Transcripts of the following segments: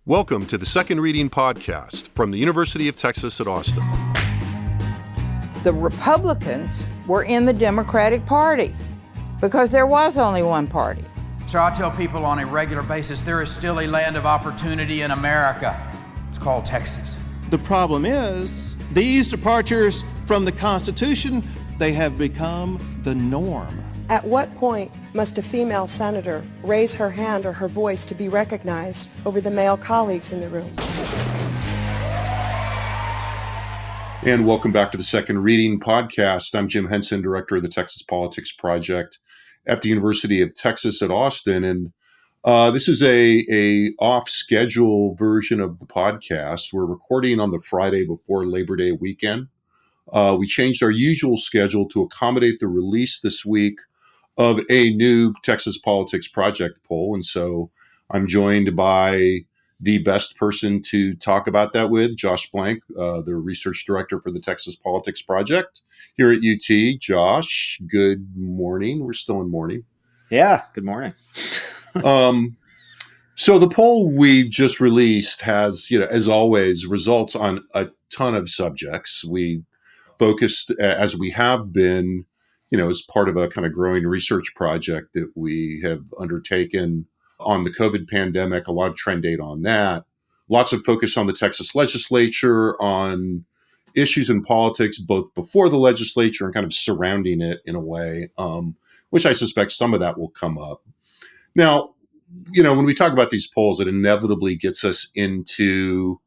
Welcome to the Second Reading Podcast from the University of Texas at Austin. The Republicans were in the Democratic Party because there was only one party. So I tell people on a regular basis, there is still a land of opportunity in America. It's called Texas. The problem is, these departures from the Constitution, they have become the norm. At what point must a female senator raise her hand or her voice to be recognized over the male colleagues in the room? And welcome back to the Second Reading Podcast. I'm Jim Henson, director of the Texas Politics Project at the University of Texas at Austin. And this is a off-schedule version of the podcast. We're recording on the Friday before Labor Day weekend. We changed our usual schedule to accommodate the release this week of a new Texas Politics Project poll. And so I'm joined by the best person to talk about that with, Josh Blank, the research director for the Texas Politics Project here at UT. Josh, good morning. We're still in morning. Yeah, good morning. So the poll we just released has, as always, results on a ton of subjects. We focused, as we have been, as part of a kind of growing research project that we have undertaken on the COVID pandemic, a lot of trend data on that, lots of focus on the Texas legislature, on issues in politics, both before the legislature and kind of surrounding it in a way, which I suspect some of that will come up. Now, when we talk about these polls, it inevitably gets us into,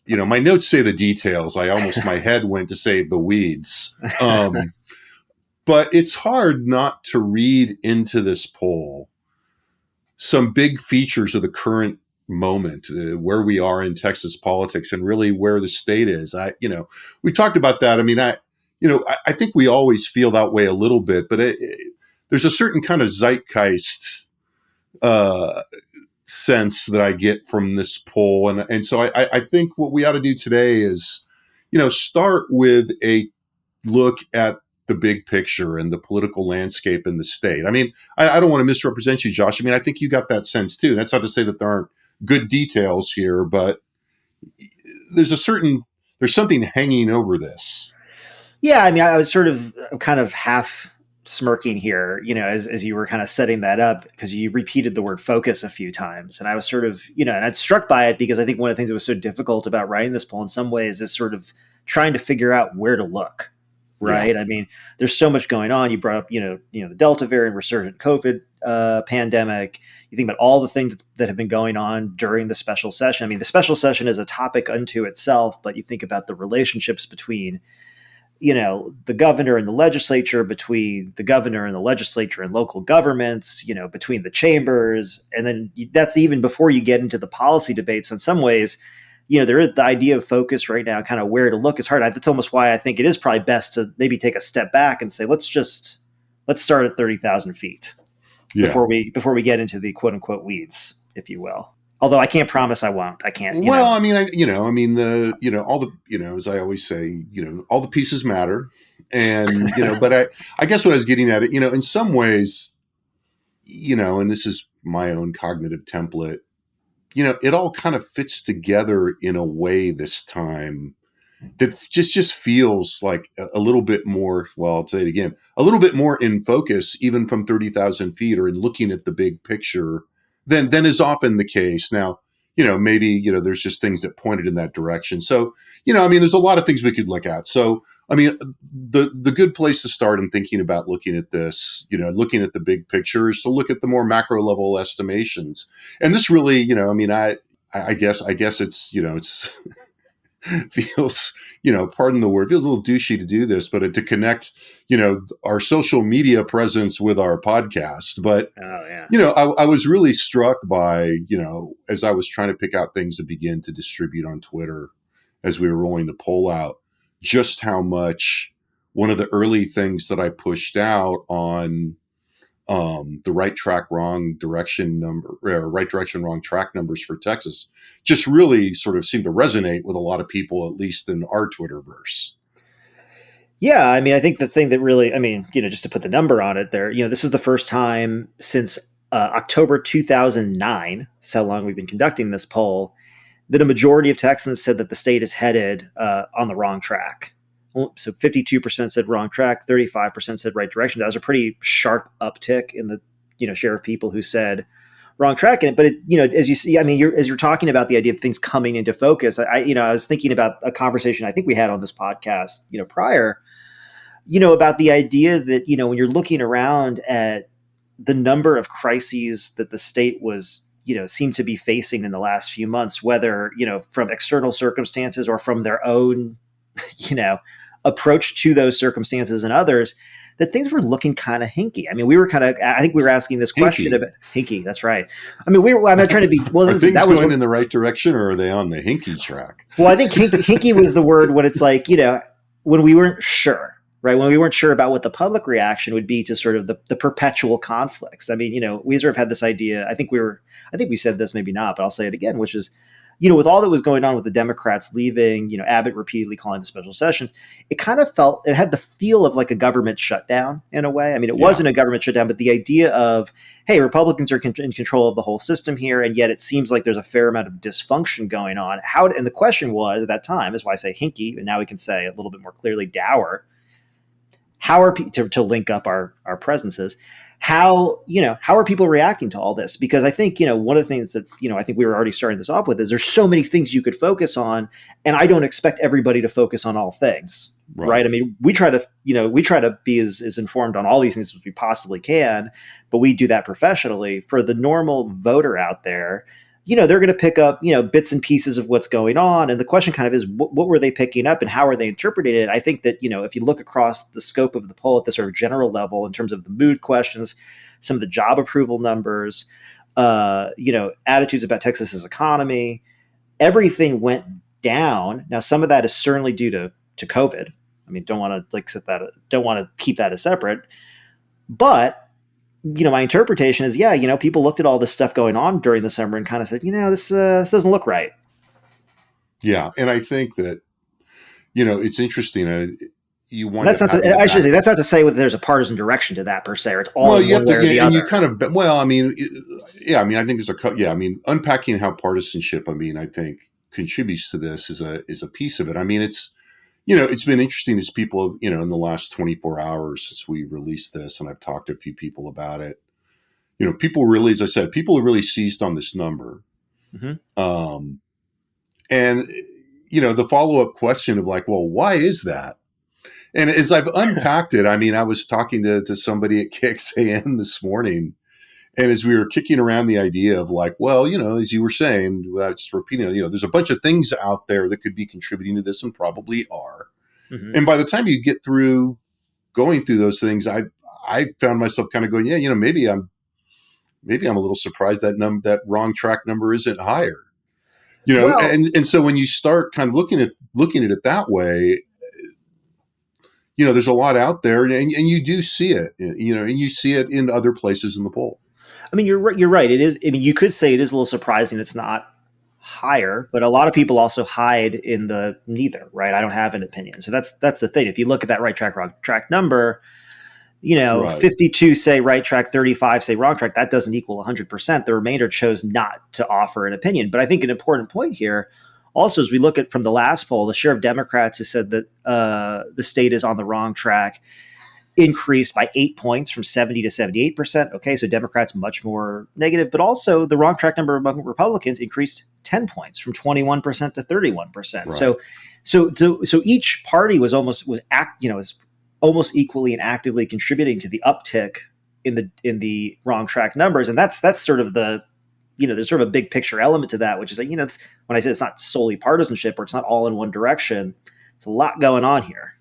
my notes say the details. My head went to say the weeds. But it's hard not to read into this poll some big features of the current moment, where we are in Texas politics and really where the state is. We talked about that. I think we always feel that way a little bit, but there's a certain kind of zeitgeist sense that I get from this poll. And so I think what we ought to do today is, start with a look at the big picture and the political landscape in the state. I don't want to misrepresent you, Josh. I think you got that sense too. That's not to say that there aren't good details here, but there's something hanging over this. Yeah, I was kind of half smirking here, as you were kind of setting that up, because you repeated the word focus a few times. And I was and I'd struck by it because I think one of the things that was so difficult about writing this poll in some ways is sort of trying to figure out where to look. Right. Yeah. There's so much going on. You brought up, the Delta variant, resurgent COVID pandemic. You think about all the things that have been going on during the special session. The special session is a topic unto itself, but you think about the relationships between, the governor and the legislature, between the governor and the legislature and local governments, between the chambers. And then that's even before you get into the policy debates. So in some ways, there is the idea of focus right now, kind of where to look is hard. That's almost why I think it is probably best to maybe take a step back and say, let's start at 30,000 feet before we get into the quote unquote weeds, if you will. Although I can't promise I won't. I can't. All the, as I always say, all the pieces matter. And, but I guess what I was getting at it, in some ways, and this is my own cognitive template, it all kind of fits together in a way this time that just feels like a little bit more, well, I'll say it again, a little bit more in focus, even from 30,000 feet or in looking at the big picture than is often the case. Now, maybe, there's just things that pointed in that direction. So, there's a lot of things we could look at. So, the good place to start in thinking about looking at this, looking at the big picture is to look at the more macro level estimations. And this really, I guess it's, it's feels, pardon the word, feels a little douchey to do this, but to connect, our social media presence with our podcast. But, I was really struck by, as I was trying to pick out things to begin to distribute on Twitter as we were rolling the poll out, just how much one of the early things that I pushed out on the right track, wrong direction number, or right direction, wrong track numbers for Texas just really sort of seemed to resonate with a lot of people, at least in our Twitterverse. Yeah, I think the thing that really, just to put the number on it there, this is the first time since October 2009, so how long we've been conducting this poll, that a majority of Texans said that the state is headed on the wrong track. So 52% said wrong track, 35% said right direction. That was a pretty sharp uptick in the share of people who said wrong track in it. But as you see, I mean, as you're talking about the idea of things coming into focus, I was thinking about a conversation I think we had on this podcast, prior, about the idea that when you're looking around at the number of crises that the state was seemed to be facing in the last few months, whether from external circumstances or from their own approach to those circumstances and others, that things were looking kind of hinky. I mean, I think we were asking this question about hinky. That's right. I mean, I'm not trying to be, well, are things going in the right direction, or are they on the hinky track? Well, I think hinky was the word when it's like, when we weren't sure, right? When we weren't sure about what the public reaction would be to sort of the perpetual conflicts. I mean, we sort of had this idea, I think we said this, maybe not, but I'll say it again, which is, with all that was going on with the Democrats leaving, Abbott repeatedly calling the special sessions, it kind of had the feel of like a government shutdown in a way. I mean, it wasn't a government shutdown, but the idea of, hey, Republicans are in control of the whole system here, and yet it seems like there's a fair amount of dysfunction going on. And the question was at that time, is why I say hinky, and now we can say a little bit more clearly dour. How are to link up our presences? How are people reacting to all this? Because I think one of the things that I think we were already starting this off with is there's so many things you could focus on, and I don't expect everybody to focus on all things, right? I mean, we try to be as informed on all these things as we possibly can, but we do that professionally. For the normal voter out there, they're going to pick up, bits and pieces of what's going on. And the question kind of is, what were they picking up and how are they interpreting it? I think that, if you look across the scope of the poll at the sort of general level in terms of the mood questions, some of the job approval numbers, attitudes about Texas's economy, everything went down. Now, some of that is certainly due to COVID. I mean, don't want to keep that as separate, but my interpretation is, people looked at all this stuff going on during the summer and kind of said, this doesn't look right. Yeah. And I think that, it's interesting. You want that's not to say that there's a partisan direction to that per se, or it's all you have to, or the and other. you kind of, I mean, I think unpacking how partisanship, I think contributes to this is a piece of it. I mean, it's been interesting as people, in the last 24 hours since we released this, and I've talked to a few people about it, people really, as I said, people have really seized on this number. Mm-hmm. And, the follow-up question of like, well, why is that? And as I've unpacked it, I mean, I was talking to somebody at KXAN this morning, and as we were kicking around the idea of like, well, as you were saying, just repeating, there's a bunch of things out there that could be contributing to this and probably are. Mm-hmm. And by the time you get through going through those things, I found myself kind of going, maybe I'm a little surprised that wrong track number isn't higher. And so when you start kind of looking at it that way, there's a lot out there, and you do see it, and you see it in other places in the poll. I mean, you're right. It is. I mean, you could say it is a little surprising it's not higher, but a lot of people also hide in the neither, right? I don't have an opinion. So that's the thing. If you look at that right track, wrong track number, right. 52 say right track, 35 say wrong track. That doesn't equal 100%. The remainder chose not to offer an opinion. But I think an important point here also, as we look at from the last poll, the share of Democrats who said that the state is on the wrong track increased by 8 points from 70 to 78%. Okay, so Democrats much more negative, but also the wrong track number among Republicans increased 10 points from 21% to 31%. Right. So each party was almost equally and actively contributing to the uptick in the wrong track numbers, and that's sort of the there's sort of a big picture element to that, which is like when I say it's not solely partisanship or it's not all in one direction, it's a lot going on here.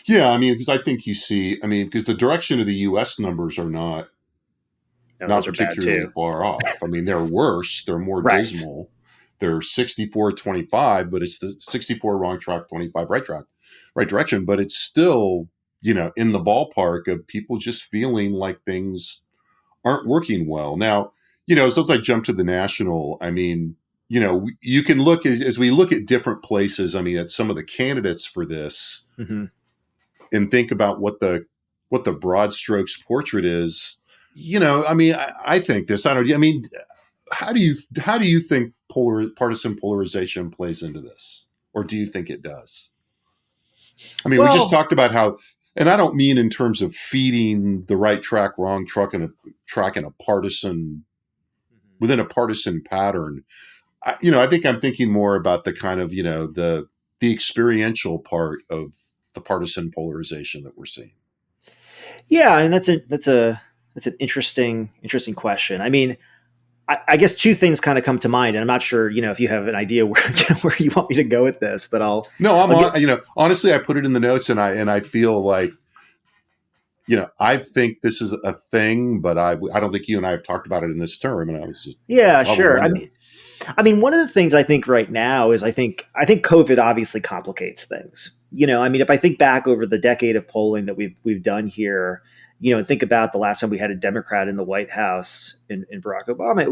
Yeah, I mean, because I think you see, because the direction of the U.S. numbers are not particularly far off. I mean, they're worse. They're more right. dismal. They're 64-25, but it's the 64 wrong track, 25 right track, right direction. But it's still, in the ballpark of people just feeling like things aren't working well. Now, so as I jump to the national, I mean, you can look as we look at different places. I mean, at some of the candidates for this. Mm-hmm. And think about what the broad strokes portrait is. I mean, I think this. I don't. I mean, how do you think partisan polarization plays into this, or do you think it does? I mean, we just Well, talked about how, and I don't mean in terms of feeding the right track, wrong track, and a partisan within a partisan pattern. I think I'm thinking more about the kind of the experiential part of the partisan polarization that we're seeing. yeah, and that's an interesting question. I mean, I guess two things kind of come to mind, and I'm not sure, if you have an idea where where you want me to go with this, but No, I'll honestly, I put it in the notes, and I feel like, I think this is a thing, but I don't think you and I have talked about it in this term, and I was just yeah, probably sure. wondering. I mean, one of the things I think right now is I think COVID obviously complicates things. I mean, if I think back over the decade of polling that we've done here, and think about the last time we had a Democrat in the White House in Barack Obama, it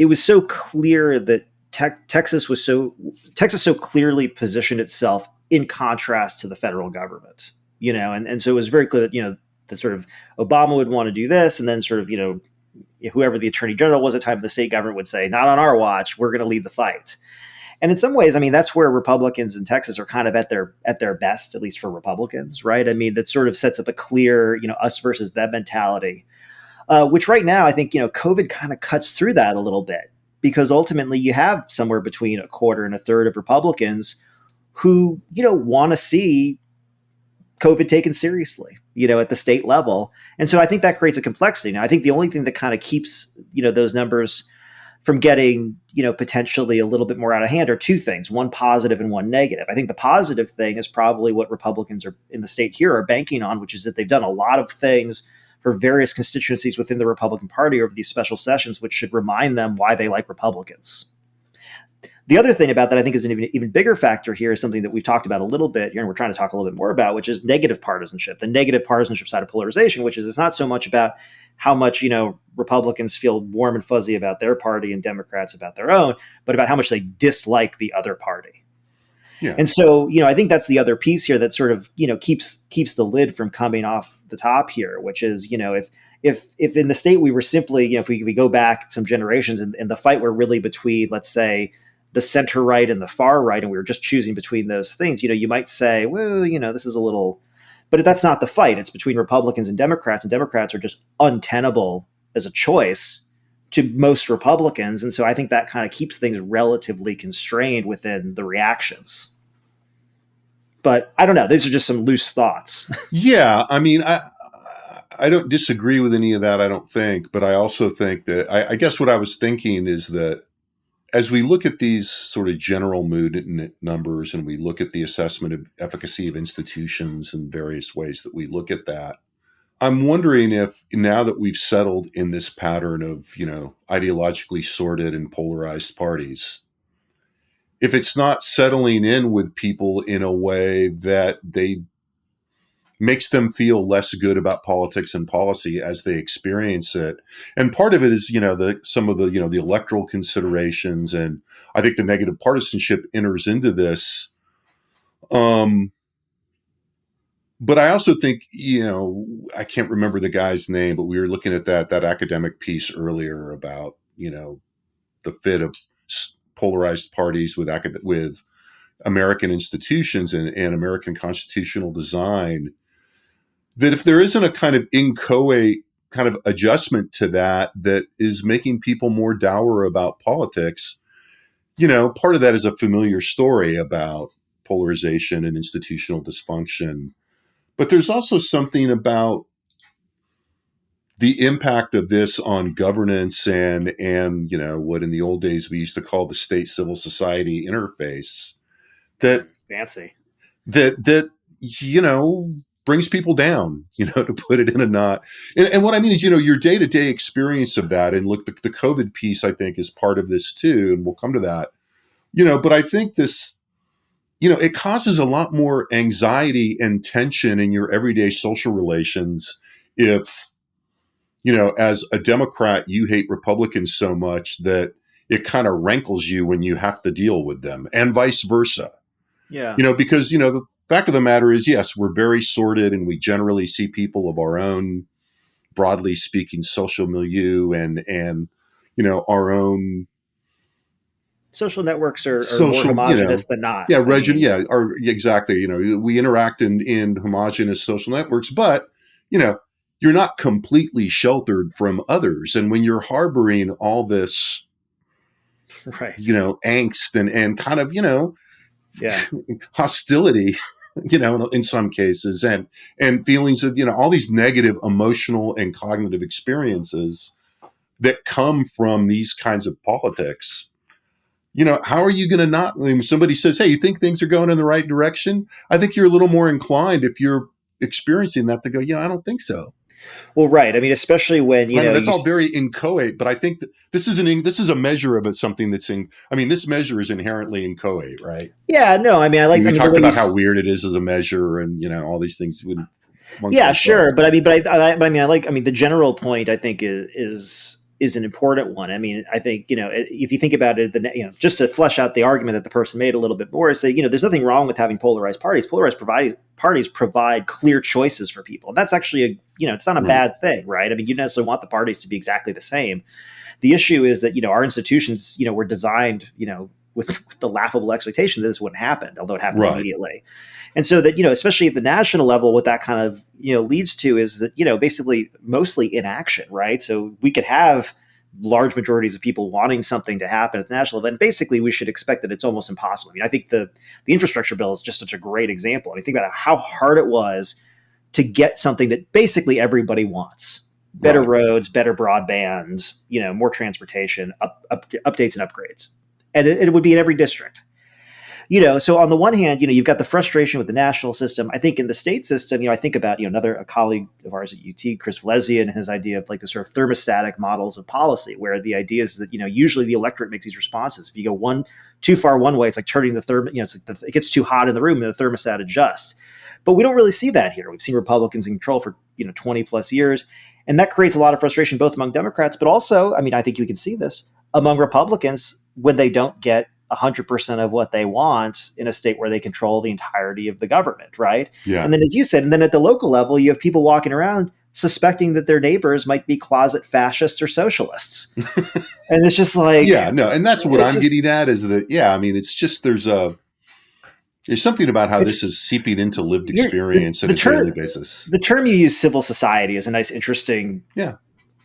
was so clear that Texas so clearly positioned itself in contrast to the federal government, and so it was very clear that that sort of Obama would want to do this, and then sort of whoever the attorney general was at the time, the state government would say, not on our watch, we're going to lead the fight. And in some ways, I mean, that's where Republicans in Texas are kind of at their best, at least for Republicans, right? I mean, that sort of sets up a clear, us versus them mentality, which right now I think, COVID kind of cuts through that a little bit, because ultimately you have somewhere between a quarter and a third of Republicans who, want to see COVID taken seriously, at the state level. And so I think that creates a complexity. Now, I think the only thing that kind of keeps, those numbers from getting, potentially a little bit more out of hand are two things, one positive and one negative. I think the positive thing is probably what Republicans are in the state here are banking on, which is that they've done a lot of things for various constituencies within the Republican Party over these special sessions, which should remind them why they like Republicans. The other thing about that I think is an even bigger factor here is something that we've talked about a little bit here, and we're trying to talk a little bit more about, which is negative partisanship, the negative partisanship side of polarization, which is it's not so much about how much, Republicans feel warm and fuzzy about their party and Democrats about their own, but about how much they dislike the other party. Yeah. And so, I think that's the other piece here that sort of, keeps the lid from coming off the top here, which is, if in the state we were simply, if we go back some generations and the fight were really between, let's say, the center right and the far right, and we were just choosing between those things, you might say, well, this is a little, but that's not the fight. It's between Republicans and Democrats are just untenable as a choice to most Republicans. And so I think that kind of keeps things relatively constrained within the reactions. But I don't know. These are just some loose thoughts. Yeah. I mean, I don't disagree with any of that, I don't think, but I also think that I guess what I was thinking is that as we look at these sort of general mood numbers and we look at the assessment of efficacy of institutions and various ways that we look at that, I'm wondering if now that we've settled in this pattern of, ideologically sorted and polarized parties, if it's not settling in with people in a way that they makes them feel less good about politics and policy as they experience it. And part of it is, some of the, the electoral considerations. And I think the negative partisanship enters into this. But I also think, I can't remember the guy's name, but we were looking at that academic piece earlier about, the fit of polarized parties with American institutions and American constitutional design. That if there isn't a kind of inchoate kind of adjustment to that is making people more dour about politics, part of that is a familiar story about polarization and institutional dysfunction. But there's also something about the impact of this on governance and what in the old days we used to call the state civil society interface that Fancy. that brings people down, to put it in a knot. And what I mean is, your day-to-day experience of that, and look, the COVID piece, I think, is part of this too, and we'll come to that, but I think this, it causes a lot more anxiety and tension in your everyday social relations if, as a Democrat, you hate Republicans so much that it kind of rankles you when you have to deal with them, and vice versa. Yeah. Because, the fact of the matter is, yes, we're very sorted and we generally see people of our own broadly speaking, social milieu and our own social networks are more social, homogenous than not. Yeah, exactly. We interact in homogenous social networks, but you're not completely sheltered from others. And when you're harboring all this, right, angst and kind of, yeah, hostility, in some cases, and feelings of, all these negative emotional and cognitive experiences that come from these kinds of politics, how are you going to not, when somebody says, hey, you think things are going in the right direction? I think you're a little more inclined, if you're experiencing that, to go, I don't think so. Well, right. I mean, especially when, that's all very inchoate, but I think that this is a measure of something that's this measure is inherently inchoate, right? Yeah, no, I mean, we talked about how weird it is as a measure and, all these things. Yeah, sure. But the general point, I think, is an important one. I mean, I think, if you think about it, just to flesh out the argument that the person made a little bit more, is say, there's nothing wrong with having polarized parties. Polarized parties provide clear choices for people. And that's actually it's not a bad thing, right? I mean, you don't necessarily want the parties to be exactly the same. The issue is that, our institutions, were designed, with the laughable expectation that this wouldn't happen, although it happened immediately. And so that, especially at the national level, what that kind of, leads to is that, basically mostly inaction, right? So we could have large majorities of people wanting something to happen at the national level. And basically we should expect that it's almost impossible. I mean, I think the infrastructure bill is just such a great example. I mean, think about how hard it was to get something that basically everybody wants. Better roads, better broadband, more transportation, updates and upgrades. And it would be in every district. So on the one hand, you've got the frustration with the national system. I think in the state system, I think about, a colleague of ours at UT, Chris Valesia, and his idea of like the sort of thermostatic models of policy, where the idea is that, usually the electorate makes these responses. If you go too far one way, it's like turning it gets too hot in the room and the thermostat adjusts. But we don't really see that here. We've seen Republicans in control for, 20 plus years. And that creates a lot of frustration, both among Democrats, but also, I think we can see this among Republicans when they don't get 100% of what they want in a state where they control the entirety of the government, right? Yeah. And then, as you said, and then at the local level, you have people walking around suspecting that their neighbors might be closet fascists or socialists. And it's just like... Yeah, no, and that's what I'm getting at is that, it's just there's something about how this is seeping into lived experience on a daily basis. The term you use, civil society, is a nice, interesting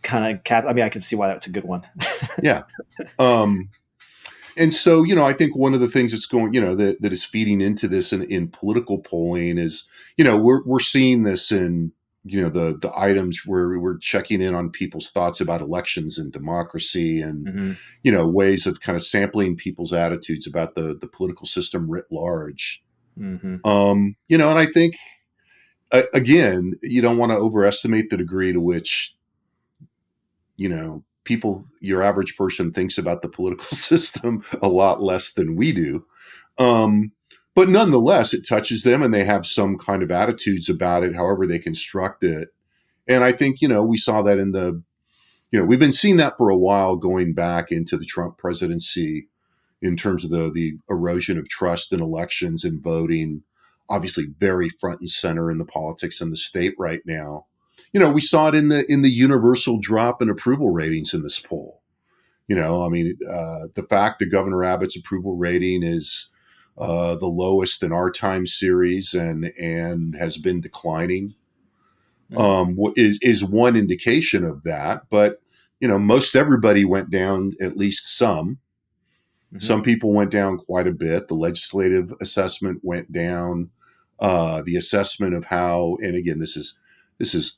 kind of cap. I can see why that's a good one. Yeah. And so, I think one of the things that's going, that is feeding into this in political polling is, we're seeing this in, the items where we're checking in on people's thoughts about elections and democracy and, ways of kind of sampling people's attitudes about the political system writ large. And I think, again, you don't want to overestimate the degree to which, people, your average person, thinks about the political system a lot less than we do. But nonetheless, it touches them and they have some kind of attitudes about it, however they construct it. And I think, we saw that in we've been seeing that for a while going back into the Trump presidency in terms of the erosion of trust in elections and voting, obviously very front and center in the politics in the state right now. We saw it in the universal drop in approval ratings in this poll. The fact that Governor Abbott's approval rating is the lowest in our time series and has been declining is one indication of that. But, most everybody went down at least some. Mm-hmm. Some people went down quite a bit. The legislative assessment went down. The assessment of how, and again, this is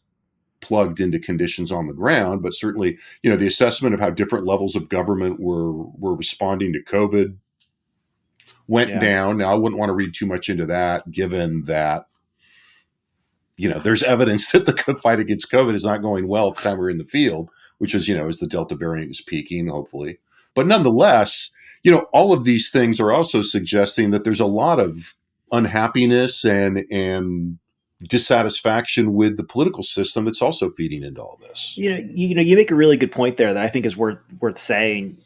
plugged into conditions on the ground, but certainly, the assessment of how different levels of government were responding to COVID went down. Now, I wouldn't want to read too much into that, given that, there's evidence that the fight against COVID is not going well at the time we're in the field, which is, as the Delta variant is peaking, hopefully. But nonetheless, all of these things are also suggesting that there's a lot of unhappiness and dissatisfaction with the political system that's also feeding into all this. You make a really good point there that I think is worth saying,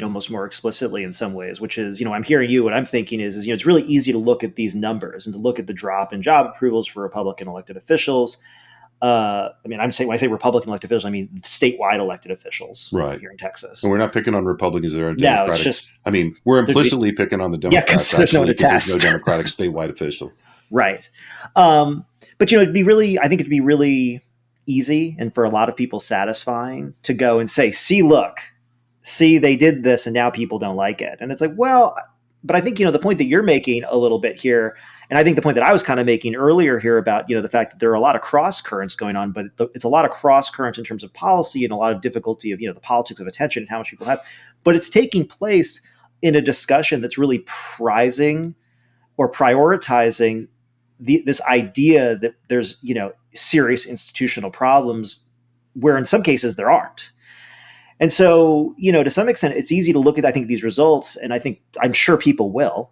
almost more explicitly in some ways, which is, I'm hearing you, what I'm thinking is, it's really easy to look at these numbers and to look at the drop in job approvals for Republican elected officials. I mean, I'm saying when I say Republican elected officials, I mean statewide elected officials Right. here in Texas. And we're not picking on Republicans that are No, Democratic. it's just I mean, we're implicitly picking on the Democrats, 'cause there's no one to actually, because there's no test. Democratic statewide official. Right. But I think it'd be really easy and for a lot of people satisfying to go and say, see, they did this and now people don't like it. And it's like, well, but I think, the point that you're making a little bit here, and I think the point that I was kind of making earlier here about, the fact that there are a lot of cross currents going on, but it's a lot of cross currents in terms of policy and a lot of difficulty of, the politics of attention and how much people have, but it's taking place in a discussion that's really prizing or prioritizing this idea that there's, serious institutional problems where in some cases there aren't. And so, to some extent, it's easy to look at, I think, these results, and I'm sure people will,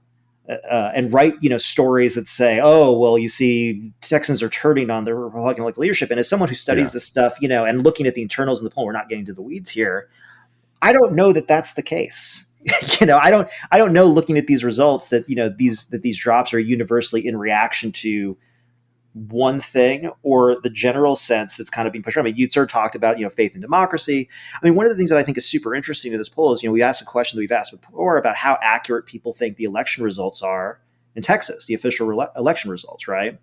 and write, stories that say, oh, well, you see, Texans are turning on the Republican elected leadership. And as someone who studies this stuff, and looking at the internals in the poll, we're not getting to the weeds here. I don't know that that's the case. I don't know, looking at these results, that these drops are universally in reaction to one thing or the general sense that's kind of being pushed around. I mean, you sort of talked about, faith in democracy. I mean, one of the things that I think is super interesting to this poll is, we asked a question that we've asked before about how accurate people think the election results are in Texas, the official election results, right?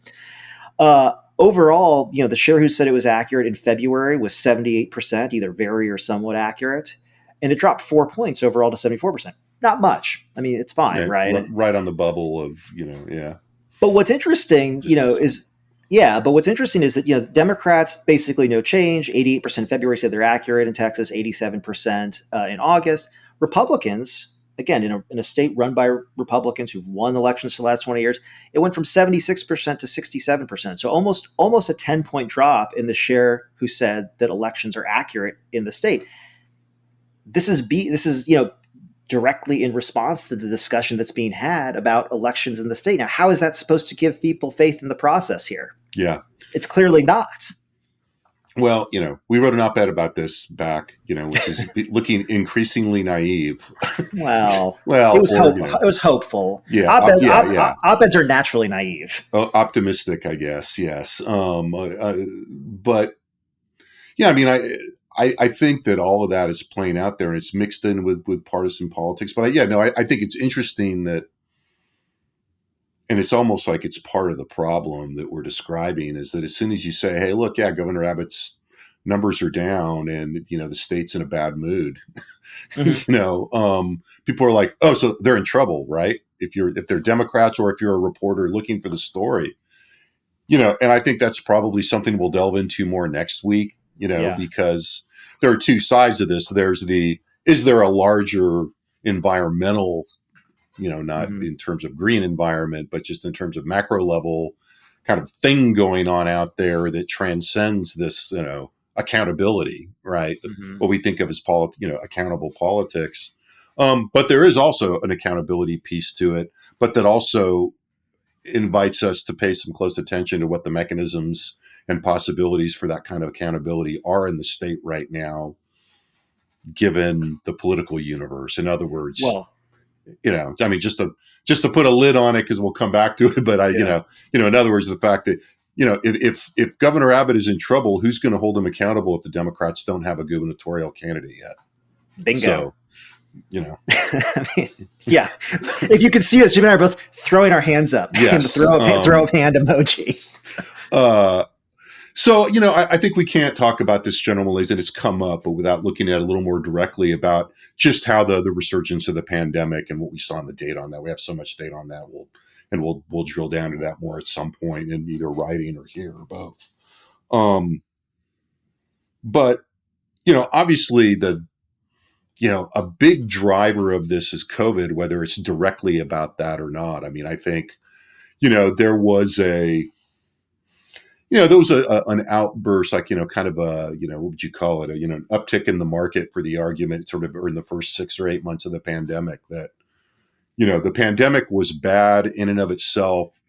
Overall, the share who said it was accurate in February was 78%, either very or somewhat accurate. And it dropped 4 points overall to 74%. Not much. I mean, it's fine, right? Right on the bubble of, yeah. But what's interesting, but what's interesting is that, Democrats, basically no change. 88% in February said they're accurate in Texas, 87% in August. Republicans, again, in a state run by Republicans who've won elections for the last 20 years, it went from 76% to 67%. So almost a 10-point drop in the share who said that elections are accurate in the state. This is directly in response to the discussion that's being had about elections in the state. Now, how is that supposed to give people faith in the process here? Yeah. It's clearly not. Well, we wrote an op-ed about this back, which is looking increasingly naive. Well, it was hopeful. Yeah. Op-eds are naturally naive. Optimistic, I guess. Yes. But yeah, I mean, I think that all of that is playing out there and it's mixed in with partisan politics. But I think it's interesting that, and it's almost like it's part of the problem that we're describing, is that as soon as you say, hey, look, Governor Abbott's numbers are down and, the state's in a bad mood, Mm-hmm. People are like, oh, so they're in trouble, right? If they're Democrats or if you're a reporter looking for the story, and I think that's probably something we'll delve into more next week, because there are two sides of this. There's is there a larger environmental, not Mm-hmm. in terms of green environment, but just in terms of macro level kind of thing going on out there that transcends this, accountability, right? Mm-hmm. What we think of as accountable politics. But there is also an accountability piece to it, but that also invites us to pay some close attention to what the mechanisms and possibilities for that kind of accountability are in the state right now, given the political universe. In other words, I mean, just to put a lid on it, because we'll come back to it. But in other words, the fact that, if Governor Abbott is in trouble, who's going to hold him accountable if the Democrats don't have a gubernatorial candidate yet? Bingo. So, I mean, yeah. If you could see us, Jim and I are both throwing our hands up. Yes. throw up hand emoji. So, I think we can't talk about this general malaise, and it's come up, but without looking at it a little more directly about just how the resurgence of the pandemic and what we saw in the data on that. We have so much data on that. We'll drill down to that more at some point in either writing or here or both. But, obviously a big driver of this is COVID, whether it's directly about that or not. I mean, I think, there was an outburst, like, kind of a, what would you call it? An uptick in the market for the argument sort of in the first 6 or 8 months of the pandemic that, the pandemic was bad in and of itself,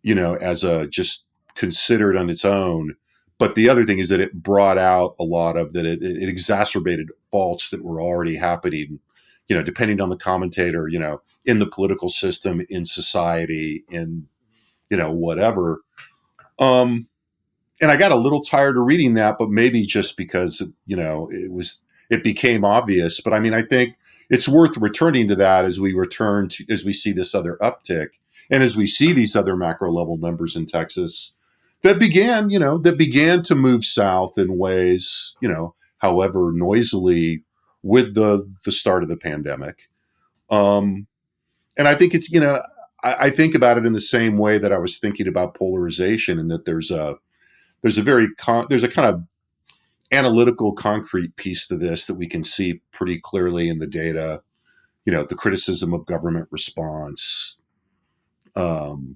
as a just considered on its own. But the other thing is that it brought out a lot of that. It exacerbated faults that were already happening, depending on the commentator, in the political system, in society, in, whatever. and I got a little tired of reading that, but maybe just because, it became obvious. But I mean, I think it's worth returning to that as we see this other uptick, and as we see these other macro level numbers in Texas that began to move south in ways, however noisily, with the start of the pandemic. And I think it's, I think about it in the same way that I was thinking about polarization, and that there's a kind of analytical, concrete piece to this that we can see pretty clearly in the data. The criticism of government response, the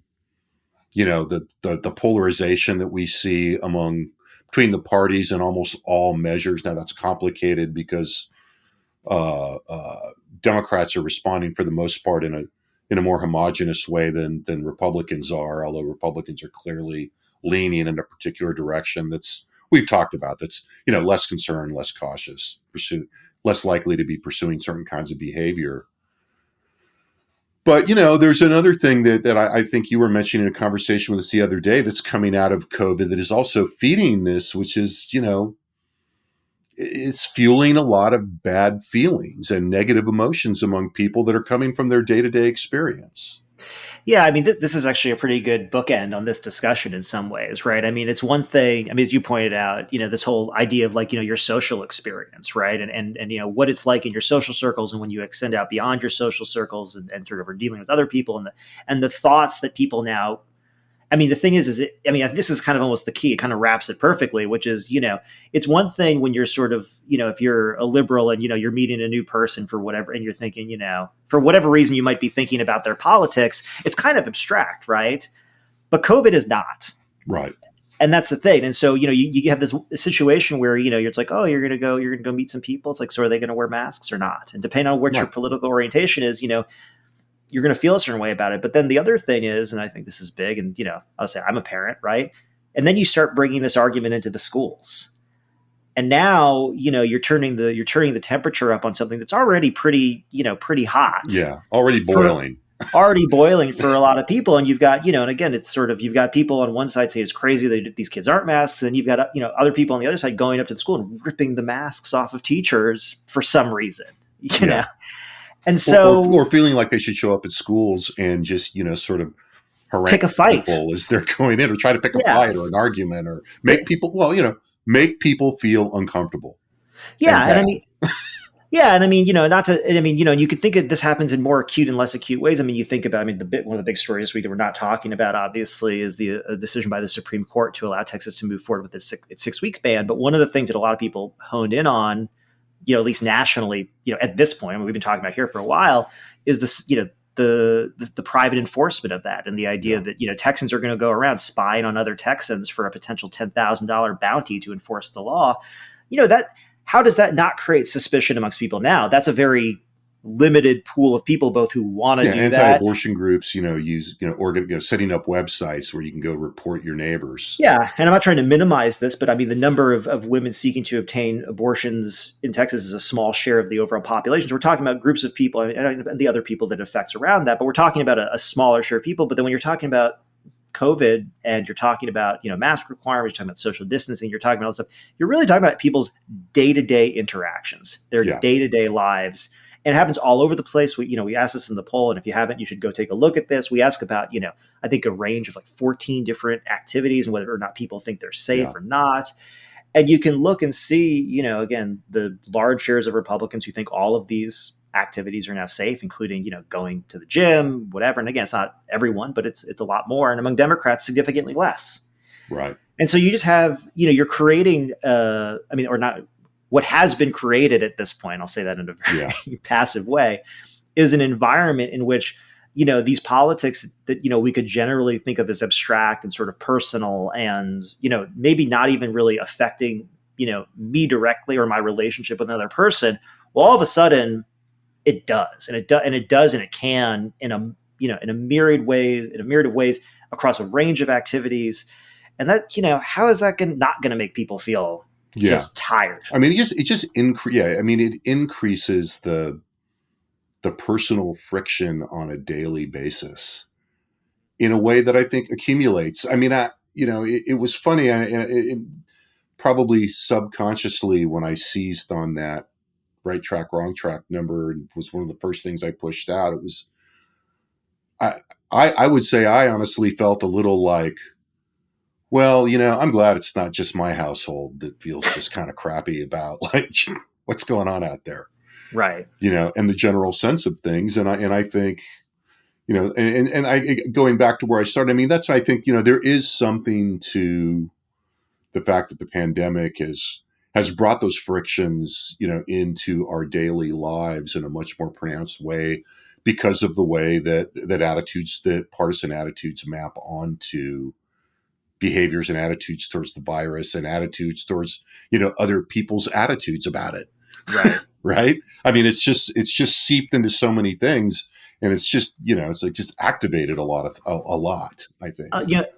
polarization that we see between the parties in almost all measures. Now that's complicated because Democrats are responding for the most part in a more homogenous way than Republicans are, although Republicans are clearly leaning in a particular direction we've talked about, that's less concerned, less cautious, less likely to be pursuing certain kinds of behavior. But there's another thing that I think you were mentioning in a conversation with us the other day that's coming out of COVID that is also feeding this, which is it's fueling a lot of bad feelings and negative emotions among people that are coming from their day-to-day experience. Yeah, I mean, this is actually a pretty good bookend on this discussion in some ways, right? I mean, it's one thing, as you pointed out, this whole idea of your social experience, right? And what it's like in your social circles, and when you extend out beyond your social circles and sort of are dealing with other people, and the thoughts that people now, the thing is this is kind of almost the key. It kind of wraps it perfectly, which is, it's one thing when you're sort of, if you're a liberal and, you're meeting a new person for whatever, and you're thinking, for whatever reason you might be thinking about their politics, it's kind of abstract, right? But COVID is not. Right. And that's the thing. And so, you have this situation where, it's like, oh, you're going to go meet some people. It's like, so are they going to wear masks or not? And depending on what your political orientation is, you're going to feel a certain way about it. But then the other thing is, and I think this is big, and, I'll say I'm a parent, right? And then you start bringing this argument into the schools. And now, you're turning the temperature up on something that's already pretty hot. Yeah. Already boiling. Already boiling for a lot of people. And you've got, and again, it's sort of, you've got people on one side saying it's crazy that these kids aren't masks. And then you've got, other people on the other side going up to the school and ripping the masks off of teachers for some reason, know? And so, or feeling like they should show up at schools and just, sort of harangue pick a fight people as they're going in, or try to pick a fight or an argument, or make people, make people feel uncomfortable. Yeah. And you could think of this happens in more acute and less acute ways. You think about, one of the big stories this week that we're not talking about, obviously, is the decision by the Supreme Court to allow Texas to move forward with its 6 weeks ban. But one of the things that a lot of people honed in on, at least nationally, at this point, we've been talking about here for a while, is this, the private enforcement of that, and the idea that, Texans are going to go around spying on other Texans for a potential $10,000 bounty to enforce the law. How does that not create suspicion amongst people now? That's a very limited pool of people, both who want to do that. Anti-abortion groups, use, setting up websites where you can go report your neighbors. Yeah. And I'm not trying to minimize this, but the number of women seeking to obtain abortions in Texas is a small share of the overall population. So we're talking about groups of people and the other people that affects around that, but we're talking about a smaller share of people. But then when you're talking about COVID and you're talking about, mask requirements, you're talking about social distancing, you're talking about all this stuff, you're really talking about people's day-to-day interactions, their day-to-day lives. And it happens all over the place. We asked this in the poll, and if you haven't, you should go take a look at this. We ask about, I think a range of 14 different activities and whether or not people think they're safe or not. And you can look and see, again, the large shares of Republicans who think all of these activities are now safe, including, going to the gym, whatever. And again, it's not everyone, but it's a lot more. And among Democrats, significantly less. Right. And so you just have, you're creating, or not. What has been created at this point, I'll say that in a very passive way, is an environment in which, these politics that, we could generally think of as abstract and sort of personal and, maybe not even really affecting, me directly or my relationship with another person. Well, all of a sudden it does. And it can in a myriad of ways across a range of activities. And that, how is that not going to make people feel just tired? It increases the personal friction on a daily basis in a way that I think accumulates. it was funny, and it probably subconsciously when I seized on that right track, wrong track number, and was one of the first things I pushed out. It was, I would say I honestly felt a little like, well, I'm glad it's not just my household that feels just kind of crappy about like what's going on out there. Right. And the general sense of things. And I think, and I, going back to where I started, I mean, I think, there is something to the fact that the pandemic has brought those frictions, into our daily lives in a much more pronounced way because of the way that partisan attitudes map onto behaviors and attitudes towards the virus and attitudes towards, other people's attitudes about it. Right. Right. I mean, it's just seeped into so many things, and it's just, it's like just activated a lot, I think.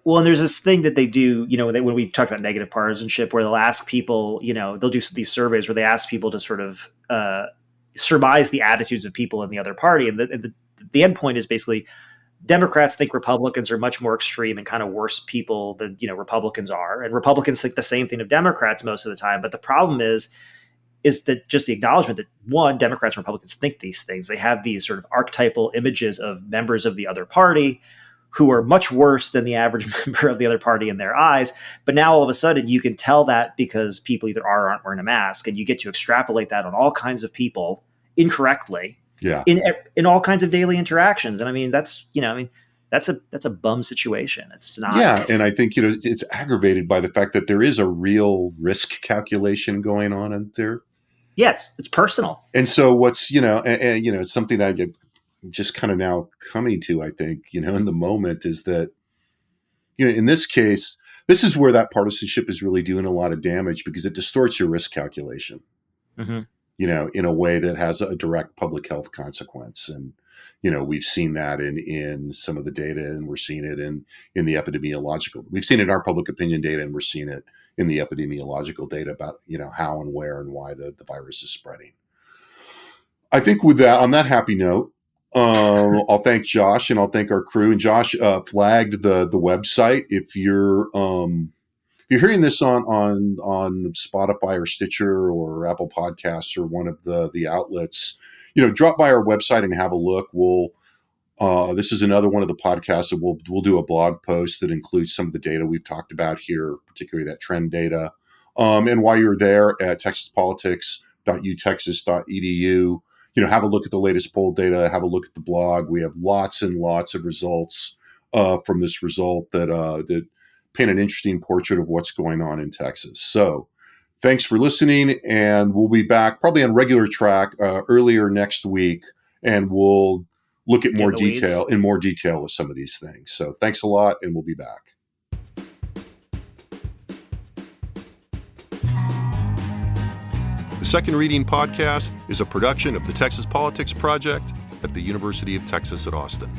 Well, and there's this thing that they do, when we talk about negative partisanship, where they'll ask people, they'll do these surveys where they ask people to sort of surmise the attitudes of people in the other party. And the end point is basically Democrats think Republicans are much more extreme and kind of worse people than, Republicans are. And Republicans think the same thing of Democrats most of the time. But the problem is that just the acknowledgement that, one, Democrats and Republicans think these things. They have these sort of archetypal images of members of the other party who are much worse than the average member of the other party in their eyes. But now all of a sudden you can tell that because people either are or aren't wearing a mask, and you get to extrapolate that on all kinds of people incorrectly. Yeah. In all kinds of daily interactions. And I mean, that's a bum situation. It's not. Yeah. And I think, it's aggravated by the fact that there is a real risk calculation going on in there. Yeah, it's personal. And so what's, it's something I get just kind of now coming to, I think, in the moment is that, in this case, this is where that partisanship is really doing a lot of damage because it distorts your risk calculation. Mm-hmm. In a way that has a direct public health consequence. And, we've seen that in some of the data, and we're seeing it in the epidemiological. We've seen it in our public opinion data, and we're seeing it in the epidemiological data about, how and where and why the virus is spreading. I think with that, on that happy note, I'll thank Josh and I'll thank our crew. And Josh flagged the website. If you're hearing this on Spotify or Stitcher or Apple Podcasts or one of the outlets, drop by our website and have a look. This is another one of the podcasts that we'll do a blog post that includes some of the data we've talked about here, particularly that trend data. And while you're there at texaspolitics.utexas.edu, have a look at the latest poll data, have a look at the blog. We have lots and lots of results from this result that paint an interesting portrait of what's going on in Texas. So thanks for listening, and we'll be back probably on regular track earlier next week, and we'll look at more detail with some of these things. So thanks a lot, and we'll be back. The Second Reading Podcast is a production of the Texas Politics Project at the University of Texas at Austin.